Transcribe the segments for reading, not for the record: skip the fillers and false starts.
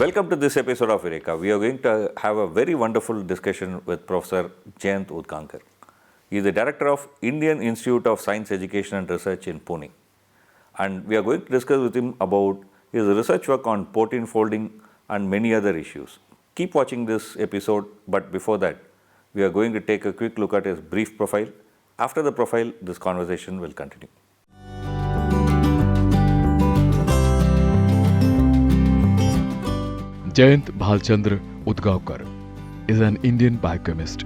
Welcome to this episode of Eureka. We are going to have a very wonderful discussion with Professor Jayant Udgaonkar. He is the Director of Indian Institute of Science Education and Research in Pune. And we are going to discuss with him about his research work on protein folding and many other issues. Keep watching this episode, but before that, we are going to take a quick look at his brief profile. After the profile, this conversation will continue. Jayant Bhalchandra Udgaonkar is an Indian biochemist,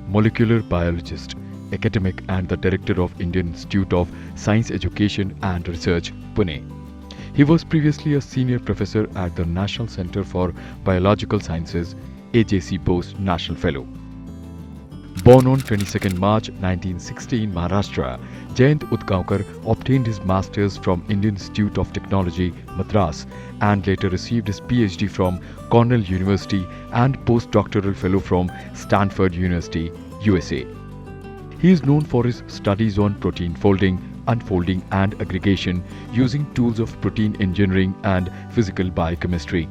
molecular biologist, academic and the director of Indian Institute of Science Education and Research, Pune. He was previously a senior professor at the National Center for Biological Sciences, AJC Post National Fellow. Born on 22nd March 1960 in Maharashtra, Jayant Udgaonkar obtained his Masters from Indian Institute of Technology, Madras, and later received his PhD from Cornell University and postdoctoral fellow from Stanford University, USA. He is known for his studies on protein folding, unfolding, and aggregation using tools of protein engineering and physical biochemistry.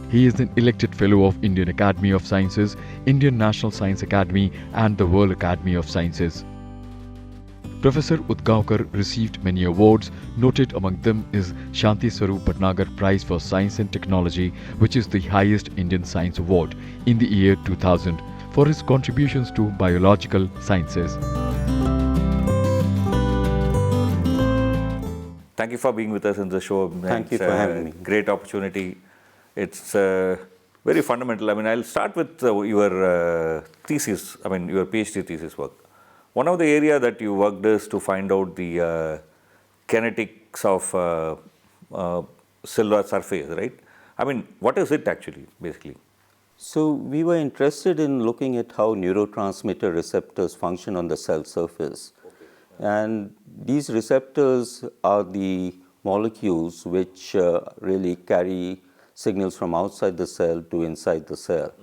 He is an elected Fellow of Indian Academy of Sciences, Indian National Science Academy and the World Academy of Sciences. Professor Udgaonkar received many awards. Noted among them is Shanti Swarup Bhatnagar Prize for Science and Technology, which is the highest Indian science award in the year 2000 for his contributions to biological sciences. Thank you for being with us in the show. Thank you for having me. Great opportunity. It's very fundamental. I'll start with your thesis, your PhD thesis work. One of the area that you worked is to find out the kinetics of cellular surface, right? What is it actually, basically? So we were interested in looking at how neurotransmitter receptors function on the cell surface. And these receptors are the molecules which really carry signals from outside the cell to inside the cell.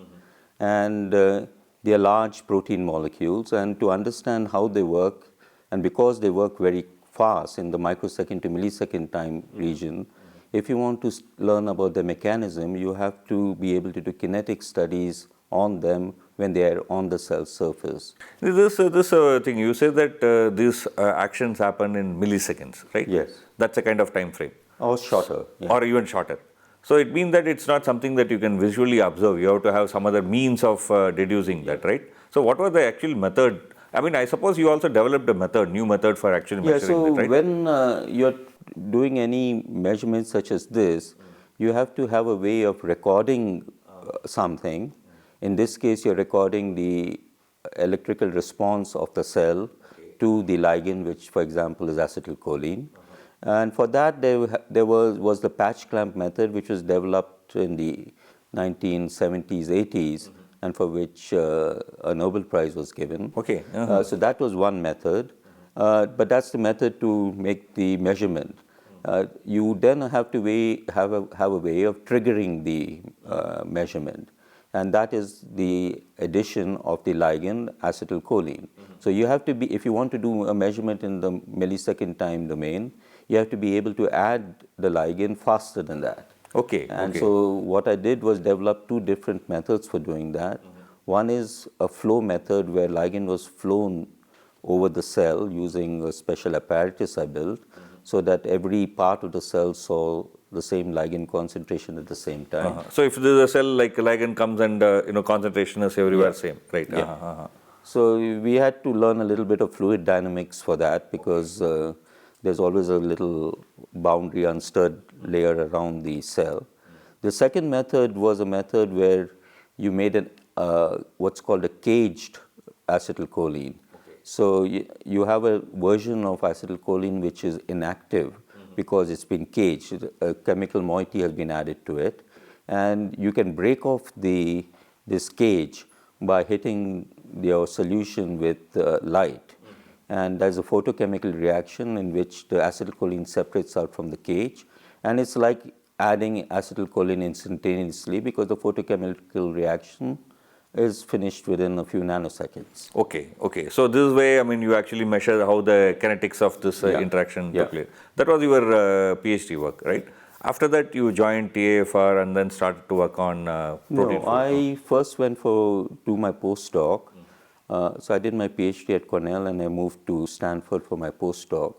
And they are large protein molecules, and to understand how they work, and because they work very fast in the microsecond to millisecond time region, if you want to learn about the mechanism, you have to be able to do kinetic studies on them when they are on the cell surface. This thing, you say that these actions happen in milliseconds, right? Yes. That's a kind of time frame. Or shorter. Yeah. Or even shorter. So it means that it's not something that you can visually observe. You have to have some other means of deducing that, right? So what was the actual method? I suppose you also developed a new method for actually measuring that, right? When you're doing any measurements such as this, you have to have a way of recording something. In this case, you're recording the electrical response of the cell to the ligand, which, for example, is acetylcholine. And for that, there was the patch clamp method, which was developed in the 1970s, 80s, and for which a Nobel Prize was given. Okay. So that was one method, but that's the method to make the measurement. You then have to have a way of triggering the measurement, and that is the addition of the ligand acetylcholine. So you have to be, if you want to do a measurement in the millisecond time domain, you have to be able to add the ligand faster than that. Okay. And so what I did was develop two different methods for doing that. One is a flow method where ligand was flown over the cell using a special apparatus I built, so that every part of the cell saw the same ligand concentration at the same time. So if there's a cell like ligand comes and concentration is everywhere same, right? Yeah. So we had to learn a little bit of fluid dynamics for that, because there's always a little boundary unstirred layer around the cell. The second method was a method where you made what's called a caged acetylcholine. So you have a version of acetylcholine which is inactive because it's been caged. A chemical moiety has been added to it, and you can break off this cage by hitting your solution with light. And there's a photochemical reaction in which the acetylcholine separates out from the cage, and it's like adding acetylcholine instantaneously, because the photochemical reaction is finished within a few nanoseconds. Okay, okay. So this way, I mean, you actually measure how the kinetics of this interaction took place. That was your PhD work, right? After that, you joined TAFR and then started to work on protein. No, I first went to do my postdoc. So I did my PhD at Cornell and I moved to Stanford for my postdoc.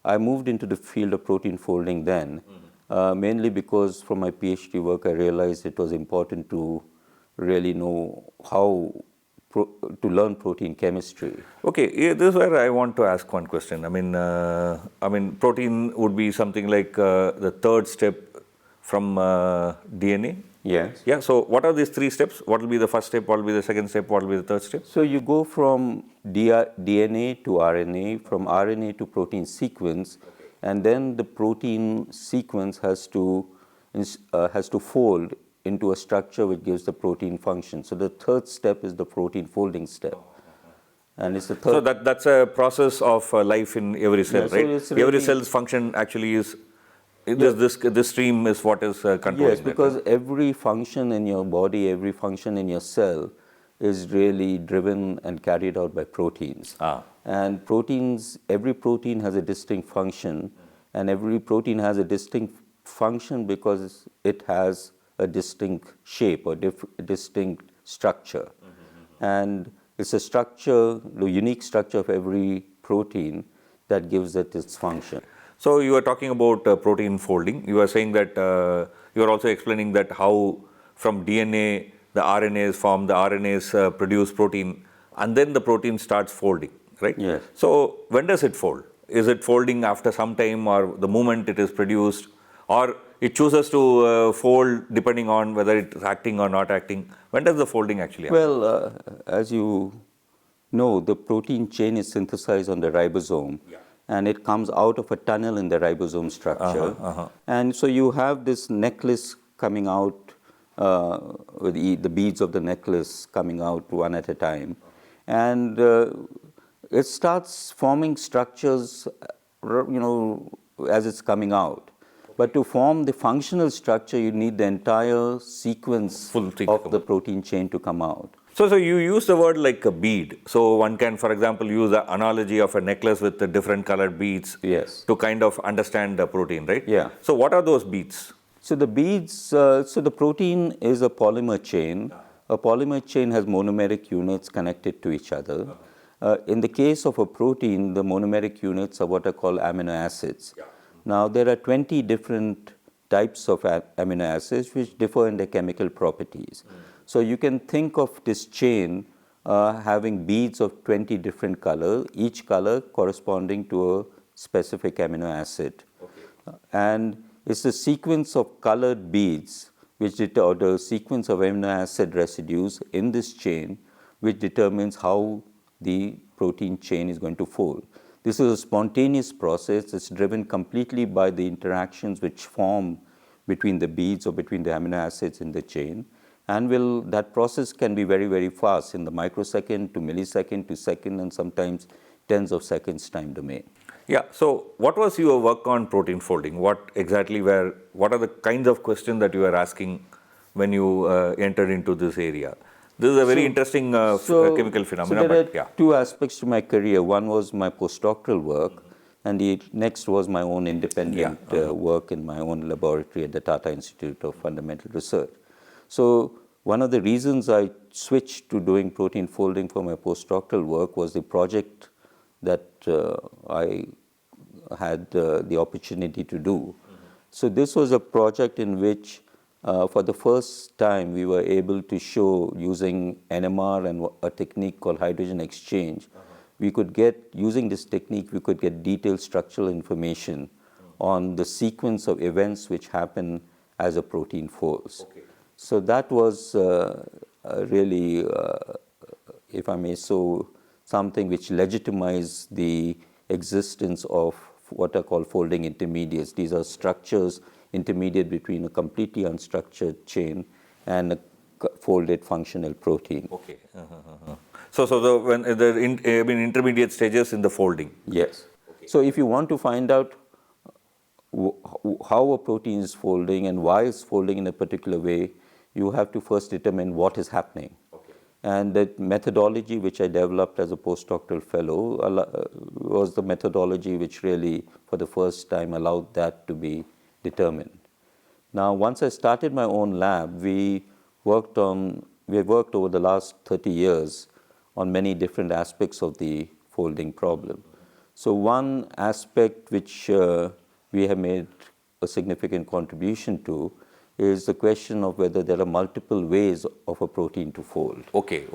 I moved into the field of protein folding then, mainly because from my PhD work I realized it was important to really know how to learn protein chemistry. Okay, this is where I want to ask one question. I mean, protein would be something like the third step from DNA. Yes. Yeah. So what are these three steps? What will be the first step? What will be the second step? What will be the third step? So you go from DNA to RNA, from RNA to protein sequence, and then the protein sequence has to fold into a structure which gives the protein function. So the third step is the protein folding step. And it's the third. So that's a process of life in every cell, so right? it's Every really- cell's function actually is, this stream is what is controlling Yes, that, because right? every function in your body, every function in your cell is really driven and carried out by proteins. And proteins, every protein has a distinct function, and every protein has a distinct function because it has a distinct shape or distinct structure. And it's a structure, the unique structure of every protein that gives it its function. So you are talking about protein folding. You are saying that you are also explaining that how from DNA the RNA is formed, the RNAs produce protein, and then the protein starts folding, right? Yes. So when does it fold? Is it folding after some time, or the moment it is produced, or it chooses to fold depending on whether it is acting or not acting? When does the folding actually happen? Well, as you know, the protein chain is synthesized on the ribosome. And it comes out of a tunnel in the ribosome structure. And so you have this necklace coming out, with the beads of the necklace coming out one at a time. And it starts forming structures, as it's coming out. But to form the functional structure, you need the entire sequence of the protein chain to come out. So you use the word like a bead. So one can, for example, use the analogy of a necklace with the different colored beads to kind of understand the protein, right? Yeah. So what are those beads? So the beads, so the protein is a polymer chain. A polymer chain has monomeric units connected to each other. In the case of a protein, the monomeric units are what are called amino acids. Now there are 20 different types of amino acids which differ in their chemical properties. So you can think of this chain having beads of 20 different colors, each color corresponding to a specific amino acid. And it's the sequence of colored beads, or the sequence of amino acid residues in this chain, which determines how the protein chain is going to fold. This is a spontaneous process. It's driven completely by the interactions which form between the beads or between the amino acids in the chain. And that process can be very, very fast, in the microsecond to millisecond to second, and sometimes tens of seconds time domain. Yeah. So what was your work on protein folding? What are the kinds of questions that you were asking when you entered into this area? This is a very interesting chemical phenomenon. So there are two aspects to my career. One was my postdoctoral work, and the next was my own independent work in my own laboratory at the Tata Institute of Fundamental Research. So one of the reasons I switched to doing protein folding for my postdoctoral work was the project that I had the opportunity to do. So this was a project in which for the first time we were able to show, using NMR and a technique called hydrogen exchange, using this technique we could get detailed structural information on the sequence of events which happen as a protein folds. So that was really, if I may so, something which legitimized the existence of what are called folding intermediates. These are structures intermediate between a completely unstructured chain and a folded functional protein. Okay. So when the intermediate stages in the folding. Yes. So if you want to find out how a protein is folding and why it's folding in a particular way, you have to first determine what is happening. And that methodology which I developed as a postdoctoral fellow was the methodology which really, for the first time, allowed that to be determined. Now, once I started my own lab, we worked over the last 30 years on many different aspects of the folding problem. So one aspect which we have made a significant contribution to is the question of whether there are multiple ways of a protein to fold. Okay.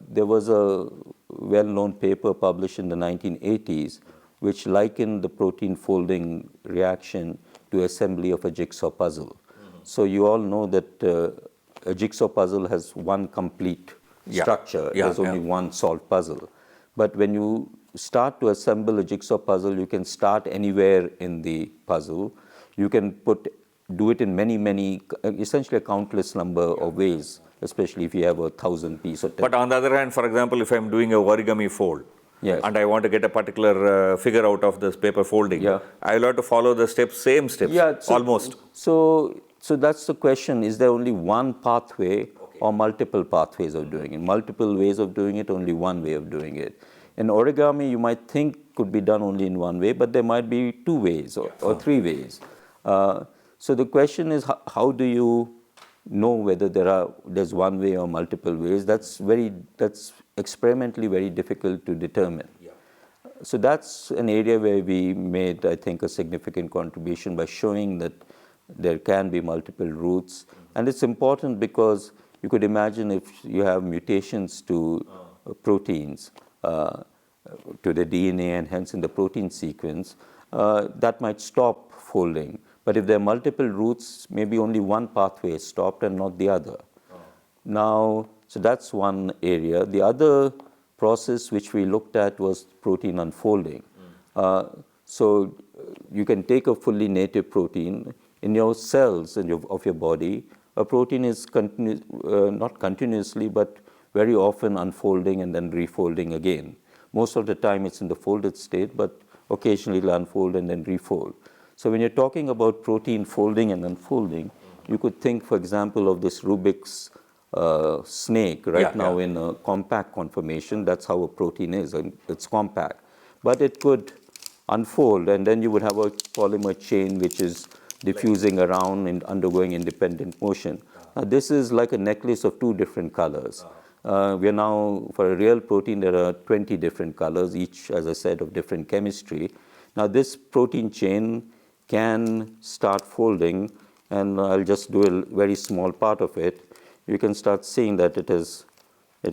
There was a well-known paper published in the 1980s which likened the protein folding reaction to assembly of a jigsaw puzzle. So you all know that a jigsaw puzzle has one complete structure. There's only one solved puzzle. But when you start to assemble a jigsaw puzzle, you can start anywhere in the puzzle. You can do it in many, essentially a countless number of ways, especially if you have 1,000 pieces. But on the other hand, for example, if I'm doing a origami fold, and I want to get a particular figure out of this paper folding, I will have to follow the same steps, almost. So that's the question, is there only one pathway or multiple pathways of doing it? Multiple ways of doing it, only one way of doing it. In origami, you might think could be done only in one way, but there might be 2 ways or 3 ways. So the question is, how do you know whether there's one way or multiple ways? That's experimentally very difficult to determine. So that's an area where we made, I think, a significant contribution by showing that there can be multiple routes. And it's important because you could imagine if you have mutations to proteins, to the DNA and hence in the protein sequence, that might stop folding. But if there are multiple routes, maybe only one pathway is stopped and not the other. Now, so that's one area. The other process which we looked at was protein unfolding. So you can take a fully native protein. In your cells of your body, a protein is not continuously, but very often unfolding and then refolding again. Most of the time it's in the folded state, but occasionally it'll unfold and then refold. So when you're talking about protein folding and unfolding, you could think, for example, of this Rubik's snake now in a compact conformation. That's how a protein is, and it's compact. But it could unfold, and then you would have a polymer chain which is diffusing around and undergoing independent motion. Now, this is like a necklace of 2 different colors. We are now, for a real protein, there are 20 different colors, each, as I said, of different chemistry. Now, this protein chain can start folding, and I'll just do a very small part of it. You can start seeing that it has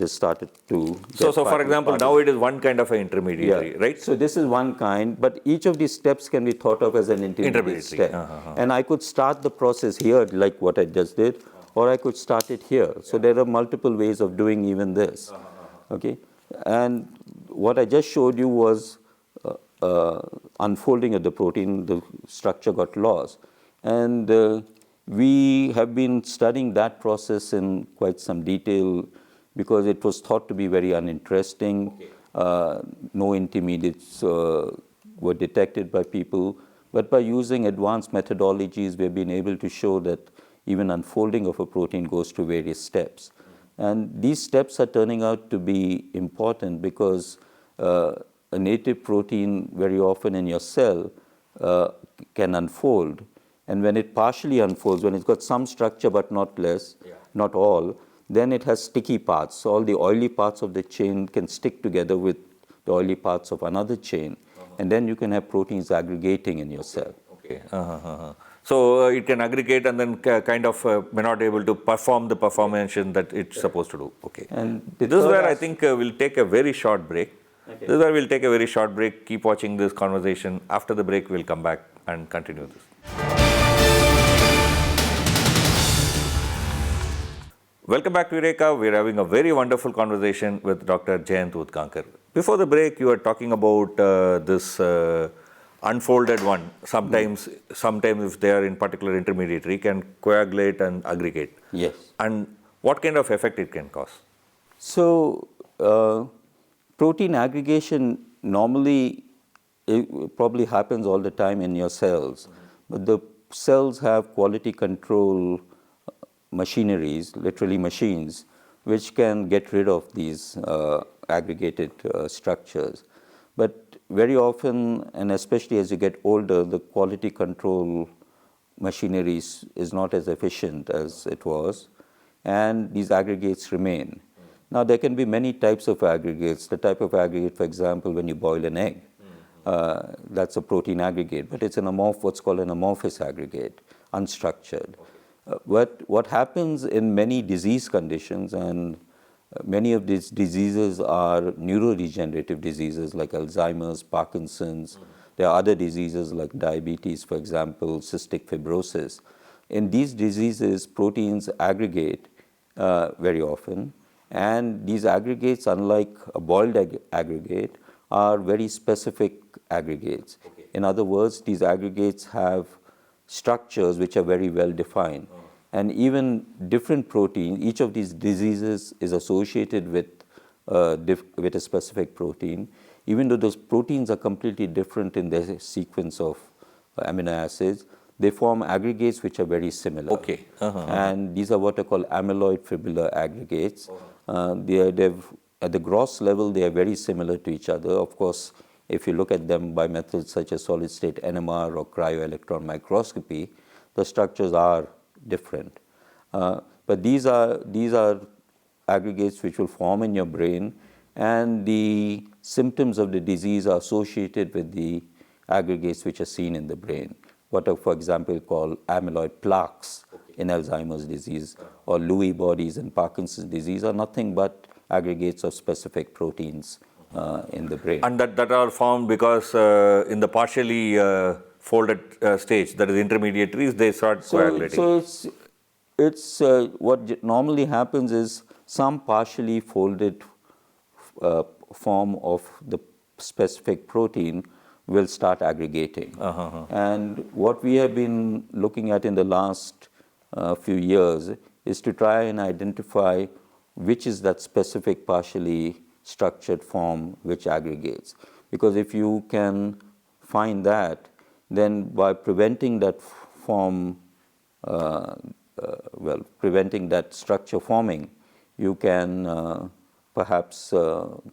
started to. So for example, now it is one kind of an intermediary, right? So this is one kind, but each of these steps can be thought of as an intermediate step. And I could start the process here, like what I just did, or I could start it here. So there are multiple ways of doing even this. Okay, and what I just showed you was unfolding of the protein. The structure got lost, and we have been studying that process in quite some detail because it was thought to be very uninteresting. No intermediates were detected by people, but by using advanced methodologies, we've been able to show that even unfolding of a protein goes through various steps. And these steps are turning out to be important because a native protein very often in your cell can unfold. And when it partially unfolds, when it's got some structure but not less, not all, then it has sticky parts. So all the oily parts of the chain can stick together with the oily parts of another chain. And then you can have proteins aggregating in your cell. So it can aggregate and then kind of may not be able to perform the performance that it's supposed to do. And this is where I think we'll take a very short break. This is where we'll take a very short break. Keep watching this conversation. After the break, we'll come back and continue this. Welcome back to Eureka. We're having a very wonderful conversation with Dr. Jayant Udgaonkar. Before the break, you were talking about this unfolded one. Sometimes if they are in particular intermediary, can coagulate and aggregate. Yes. And what kind of effect it can cause? So protein aggregation normally it probably happens all the time in your cells. But the cells have quality control machineries, literally machines, which can get rid of these aggregated structures. But very often, and especially as you get older, the quality control machinery is not as efficient as it was, and these aggregates remain. Now, there can be many types of aggregates. The type of aggregate, for example, when you boil an egg, that's a protein aggregate, but it's what's called an amorphous aggregate, unstructured. What happens in many disease conditions, and many of these diseases are neurodegenerative diseases like Alzheimer's, Parkinson's. There are other diseases like diabetes, for example, cystic fibrosis. In these diseases, proteins aggregate very often, and these aggregates, unlike a boiled egg aggregate, are very specific aggregates. In other words, these aggregates have structures which are very well defined. And even different proteins, each of these diseases is associated with a specific protein, even though those proteins are completely different in their sequence of amino acids. They form aggregates which are very similar. Okay. And these are what are called amyloid fibular aggregates. At the gross level, they are very similar to each other. Of course, if you look at them by methods such as solid-state NMR or cryo-electron microscopy, the structures are different. But these are aggregates which will form in your brain, and the symptoms of the disease are associated with the aggregates which are seen in the brain. What are, for example, called amyloid plaques in Alzheimer's disease, or Lewy bodies in Parkinson's disease are nothing but aggregates of specific proteins in the brain. And that are formed because in the partially folded stage, that is intermediaries, they start coagulating. So it's what normally happens is some partially folded form of the specific protein will start aggregating. And what we have been looking at in the last few years is to try and identify which is that specific partially structured form which aggregates. Because if you can find that, then by preventing that form, preventing that structure forming, you can perhaps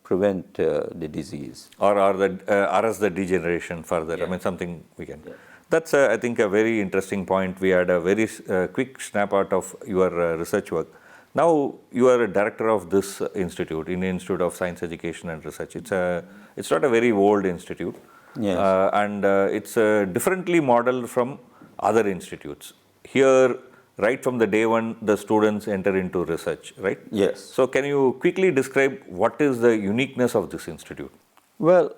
prevent the disease. Or arrest the degeneration further. Yeah. I mean, something we can. Yeah. That's, I think, a very interesting point. We had a very quick snap out of your research work. Now, you are a director of this institute, Indian Institute of Science Education and Research. It's not a very old institute. Yes. And it's differently modeled from other institutes. Here, right from the day one, the students enter into research, right? Yes. So can you quickly describe what is the uniqueness of this institute? Well,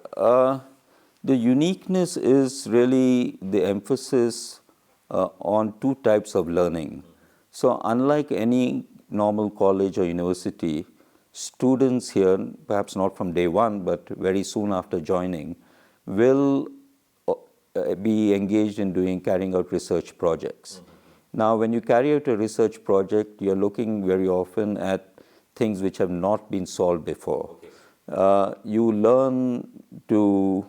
the uniqueness is really the emphasis on two types of learning. So unlike any normal college or university, students here, perhaps not from day one, but very soon after joining, will be engaged in carrying out research projects. Now, when you carry out a research project, you're looking very often at things which have not been solved before. You learn to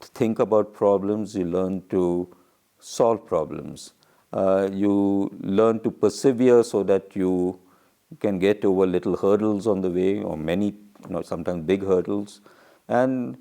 think about problems, you learn to solve problems. You learn to persevere so that you can get over little hurdles on the way, or many, sometimes big hurdles. And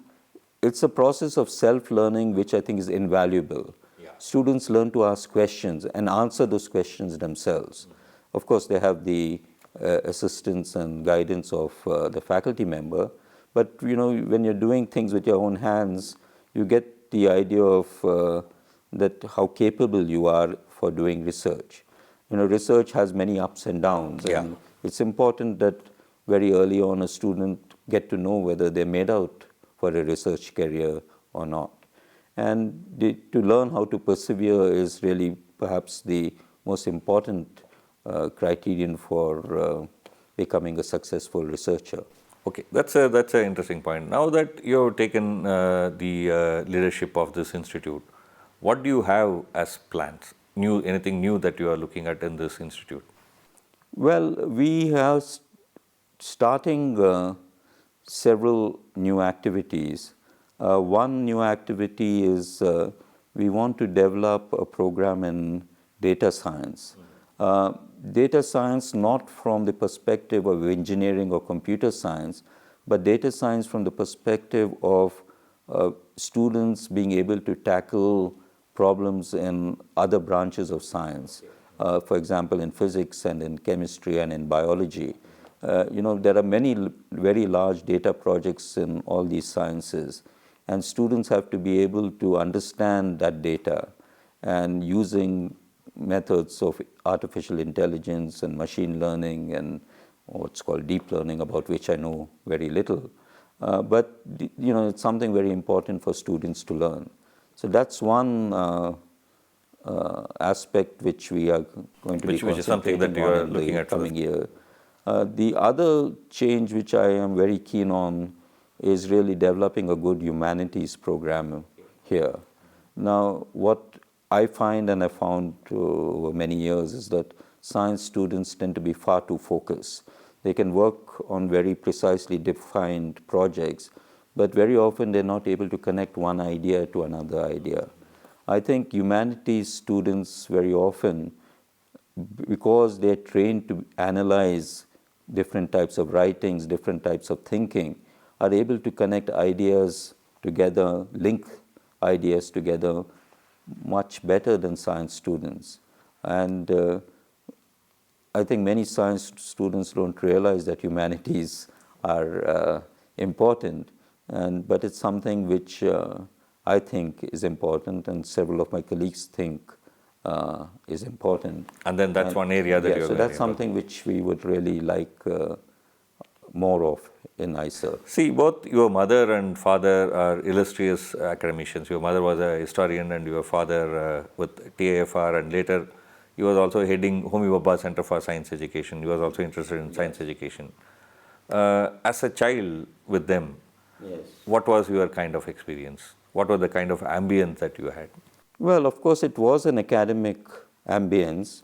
it's a process of self-learning which I think is invaluable. Yeah. Students learn to ask questions and answer those questions themselves. Of course, they have the assistance and guidance of the faculty member, but when you're doing things with your own hands, you get the idea of that how capable you are for doing research. Research has many ups and downs, and it's important that very early on a student get to know whether they're made out for a research career or not. And to learn how to persevere is really perhaps the most important criterion for becoming a successful researcher. Okay, that's an interesting point. Now that you've taken the leadership of this institute, what do you have as plans? Anything new that you are looking at in this institute? Well, we are starting several new activities. One new activity is we want to develop a program in data science. Data science not from the perspective of engineering or computer science, but data science from the perspective of students being able to tackle problems in other branches of science. For example, in physics and in chemistry and in biology. There are many very large data projects in all these sciences, and students have to be able to understand that data, and using methods of artificial intelligence and machine learning and what's called deep learning, about which I know very little. But it's something very important for students to learn. So that's one aspect which we are going to be concentrating on in the coming year. The other change which I am very keen on is really developing a good humanities program here. Now, what I find and I found over many years is that science students tend to be far too focused. They can work on very precisely defined projects, but very often they're not able to connect one idea to another idea. I think humanities students very often, because they're trained to analyze different types of writings, different types of thinking, are able to connect ideas together, link ideas together much better than science students. And I think many science students don't realize that humanities are important, but it's something which I think is important, and several of my colleagues think is important. And then that's one area that you're so that's something which we would really like more of in ISER. See, both your mother and father are illustrious academicians. Your mother was a historian and your father with TAFR, and later he was also heading Homi Bhabha Center for Science Education. He was also interested in science education. As a child with them, what was your kind of experience? What was the kind of ambience that you had? Well, of course, it was an academic ambience.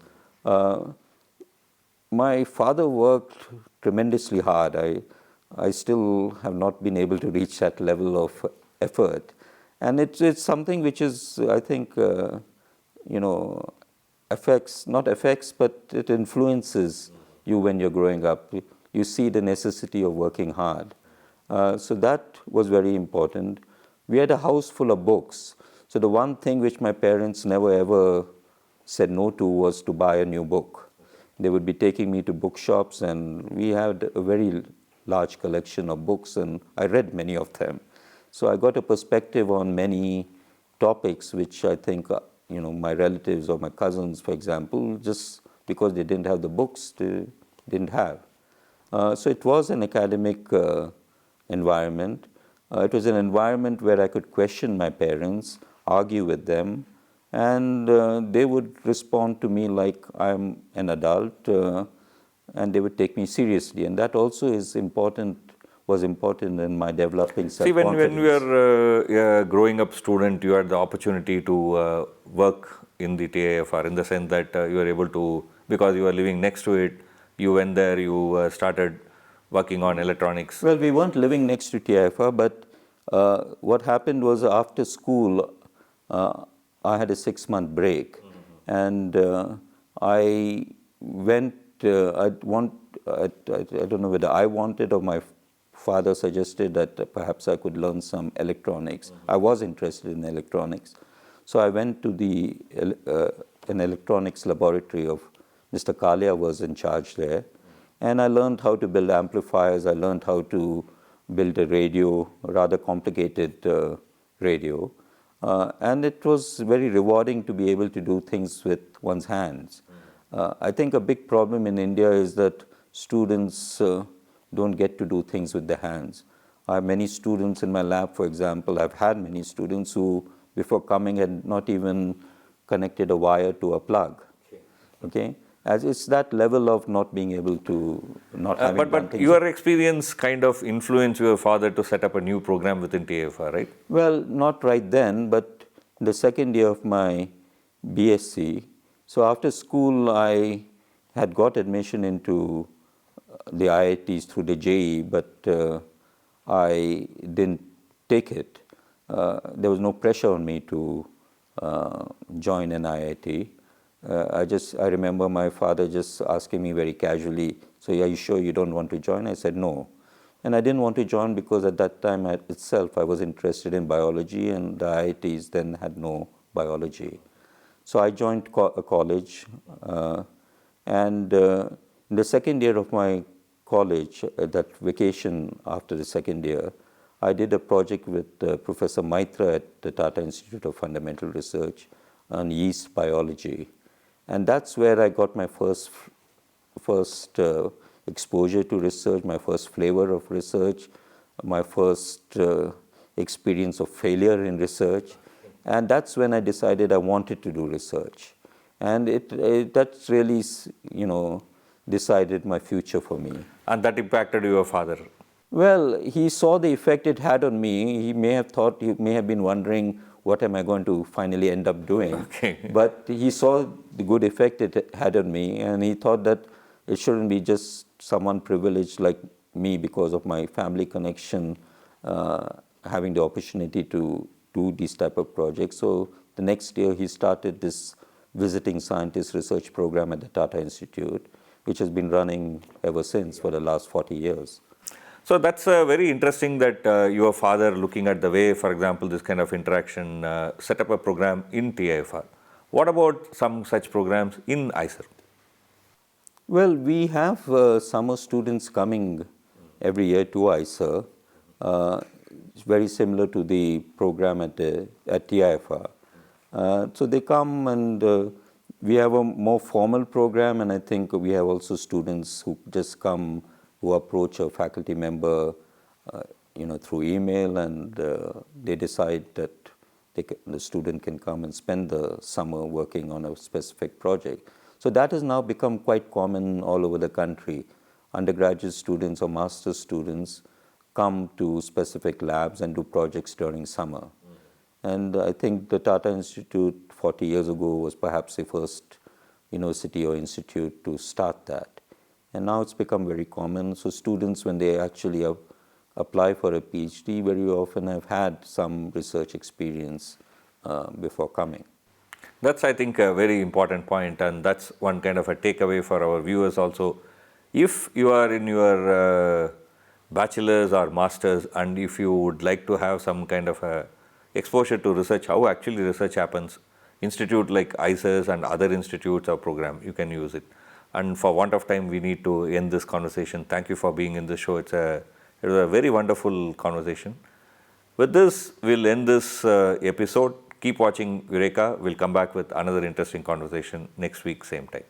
My father worked tremendously hard. I still have not been able to reach that level of effort. And it's something which is, I think, affects, but it influences you when you're growing up. You see the necessity of working hard. So that was very important. We had a house full of books. So the one thing which my parents never ever said no to was to buy a new book. They would be taking me to bookshops, and we had a very large collection of books, and I read many of them. So I got a perspective on many topics which I think, my relatives or my cousins, for example, just because they didn't have the books, they didn't have. So it was an academic environment. It was an environment where I could question my parents, argue with them, and they would respond to me like I'm an adult, and they would take me seriously. And that also was important in my developing self-confidence. See, when you were a growing up student, you had the opportunity to work in the TAFR, in the sense that you were able to, because you were living next to it, you went there, you started working on electronics. Well, we weren't living next to TAFR, but what happened was after school, I had a 6-month break, and I went. I don't know whether I wanted or my father suggested that perhaps I could learn some electronics. I was interested in electronics, so I went to an electronics laboratory of Mr. Kalia was in charge there, and I learned how to build amplifiers. I learned how to build a radio, a rather complicated radio. And it was very rewarding to be able to do things with one's hands. I think a big problem in India is that students don't get to do things with their hands. I have many students in my lab, for example. I've had many students who, before coming, had not even connected a wire to a plug. Okay? As it's that level of not being able to, not having done But your experience kind of influenced your father to set up a new program within TAFR, right? Well, not right then, but in the second year of my BSc. So after school, I had got admission into the IITs through the JEE, but I didn't take it. There was no pressure on me to join an IIT. I remember my father just asking me very casually, so are you sure you don't want to join? I said no. And I didn't want to join because at that time itself I was interested in biology, and the IITs then had no biology. So I joined a college, and in the second year of my college, that vacation after the second year, I did a project with Professor Maitra at the Tata Institute of Fundamental Research on yeast biology. And that's where I got my first exposure to research, my first flavor of research, my first experience of failure in research. And that's when I decided I wanted to do research. And that's really, decided my future for me. And that impacted your father? Well, he saw the effect it had on me. He may have been wondering, what am I going to finally end up doing? Okay. But he saw the good effect it had on me, and he thought that it shouldn't be just someone privileged like me because of my family connection having the opportunity to do these type of projects. So the next year he started this visiting scientist research program at the Tata Institute, which has been running ever since for the last 40 years. So that's very interesting that your father, looking at the way, for example, this kind of interaction, set up a program in TIFR. What about some such programs in IISER? Well, we have summer students coming every year to IISER. It's very similar to the program at TIFR. So they come, and we have a more formal program, and I think we have also students who just come, who approach a faculty member, through email, and they decide that the student can come and spend the summer working on a specific project. So that has now become quite common all over the country. Undergraduate students or master's students come to specific labs and do projects during summer. And I think the Tata Institute 40 years ago was perhaps the first university or institute to start that. And now it's become very common. So students, when they actually apply for a PhD, very often have had some research experience before coming. That's, I think, a very important point, and that's one kind of a takeaway for our viewers also. If you are in your bachelor's or master's, and if you would like to have some kind of a exposure to research, how actually research happens, institute like IISER and other institutes or program, you can use it. And for want of time, we need to end this conversation. Thank you for being in the show. It was a very wonderful conversation. With this, we'll end this episode. Keep watching Eureka. We'll come back with another interesting conversation next week, same time.